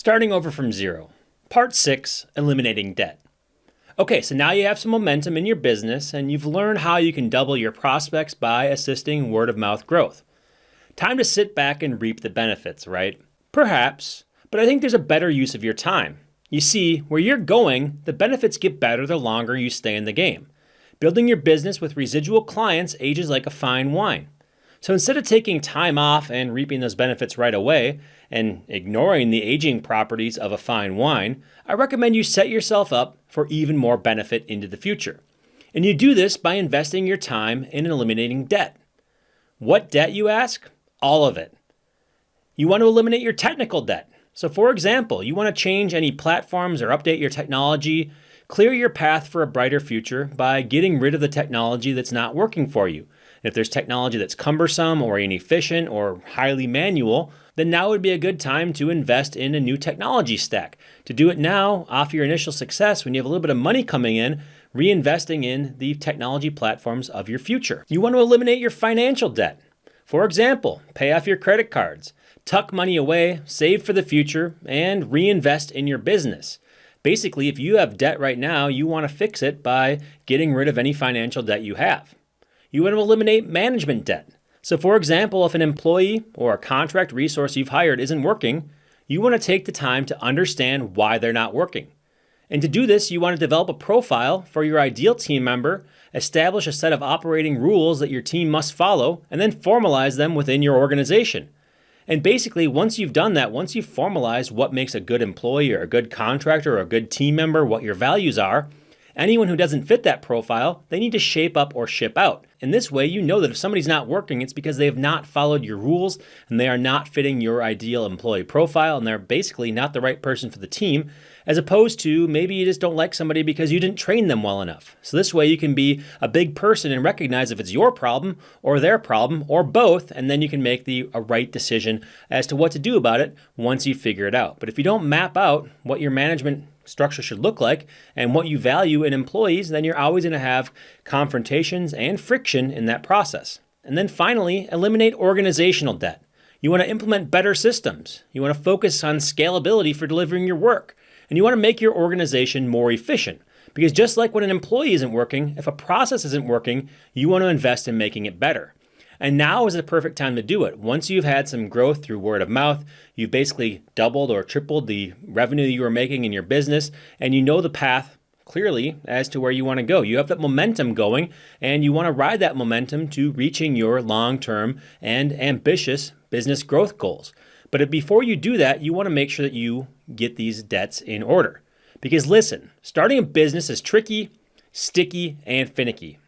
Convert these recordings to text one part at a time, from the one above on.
Starting over from zero. Part 6, eliminating debt. Okay, so now you have some momentum in your business and you've learned how you can double your prospects by assisting word of mouth growth. Time to sit back and reap the benefits, right? Perhaps, but I think there's a better use of your time. You see, where you're going, the benefits get better the longer you stay in the game. Building your business with residual clients ages like a fine wine. So instead of taking time off and reaping those benefits right away and ignoring the aging properties of a fine wine, I recommend you set yourself up for even more benefit into the future. And you do this by investing your time in eliminating debt. What debt, you ask? All of it. You want to eliminate your technical debt. So for example, you want to change any platforms or update your technology, clear your path for a brighter future by getting rid of the technology that's not working for you. If there's technology that's cumbersome or inefficient or highly manual, then now would be a good time to invest in a new technology stack. To do it now, off your initial success, when you have a little bit of money coming in, reinvesting in the technology platforms of your future. You want to eliminate your financial debt. For example, pay off your credit cards, tuck money away, save for the future, and reinvest in your business. Basically, if you have debt right now, you want to fix it by getting rid of any financial debt you have. You want to eliminate management debt. So for example, if an employee or a contract resource you've hired isn't working, you want to take the time to understand why they're not working. And to do this, you want to develop a profile for your ideal team member, establish a set of operating rules that your team must follow, and then formalize them within your organization. And basically, once you've done that, once you've formalized what makes a good employee or a good contractor or a good team member, what your values are, anyone who doesn't fit that profile, they need to shape up or ship out. In this way, you know that if somebody's not working, it's because they have not followed your rules and they are not fitting your ideal employee profile and they're basically not the right person for the team, as opposed to maybe you just don't like somebody because you didn't train them well enough. So this way you can be a big person and recognize if it's your problem or their problem or both, and then you can make a right decision as to what to do about it once you figure it out. But if you don't map out what your management structure should look like and what you value in employees, then you're always going to have confrontations and friction in that process. And then finally, eliminate organizational debt. You want to implement better systems. You want to focus on scalability for delivering your work. And you want to make your organization more efficient. Because just like when an employee isn't working, if a process isn't working, you want to invest in making it better. And now is the perfect time to do it. Once you've had some growth through word of mouth, you've basically doubled or tripled the revenue you were making in your business, and you know the path clearly as to where you want to go. You have that momentum going, and you want to ride that momentum to reaching your long-term and ambitious business growth goals. But before you do that, you want to make sure that you get these debts in order. Because listen, starting a business is tricky, sticky, and finicky.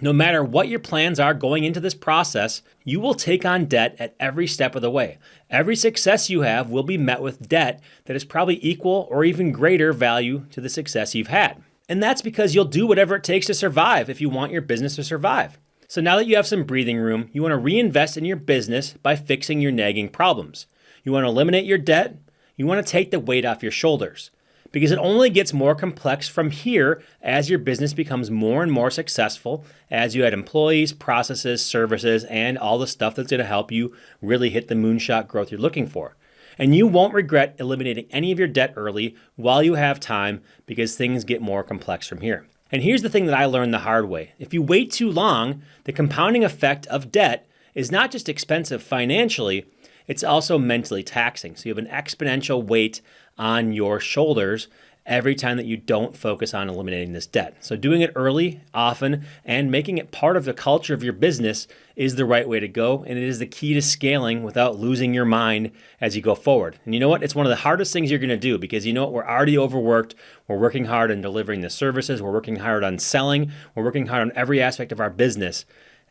No matter what your plans are going into this process, you will take on debt at every step of the way. Every success you have will be met with debt that is probably equal or even greater value to the success you've had. And that's because you'll do whatever it takes to survive if you want your business to survive. So now that you have some breathing room, you want to reinvest in your business by fixing your nagging problems. You want to eliminate your debt. You want to take the weight off your shoulders. Because it only gets more complex from here as your business becomes more and more successful, as you add employees, processes, services, and all the stuff that's going to help you really hit the moonshot growth you're looking for. And you won't regret eliminating any of your debt early while you have time, because things get more complex from here. And here's the thing that I learned the hard way. If you wait too long, the compounding effect of debt is not just expensive financially, it's also mentally taxing. So you have an exponential weight on your shoulders every time that you don't focus on eliminating this debt. So doing it early, often, and making it part of the culture of your business is the right way to go. And it is the key to scaling without losing your mind as you go forward. And you know what? It's one of the hardest things you're going to do, because you know what? We're already overworked. We're working hard on delivering the services. We're working hard on selling. We're working hard on every aspect of our business.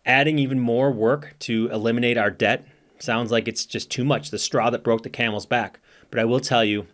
Adding even more work to eliminate our debt sounds like it's just too much, the straw that broke the camel's back. But I will tell you,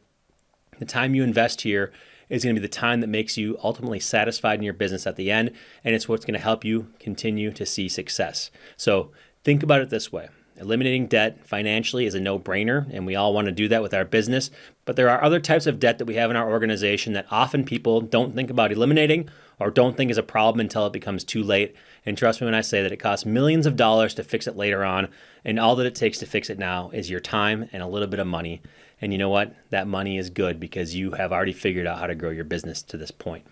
the time you invest here is going to be the time that makes you ultimately satisfied in your business at the end, and it's what's going to help you continue to see success. So think about it this way. Eliminating debt financially is a no-brainer, and we all want to do that with our business. But there are other types of debt that we have in our organization that often people don't think about eliminating or don't think is a problem until it becomes too late. And trust me when I say that it costs millions of dollars to fix it later on, and all that it takes to fix it now is your time and a little bit of money. And you know what? That money is good because you have already figured out how to grow your business to this point.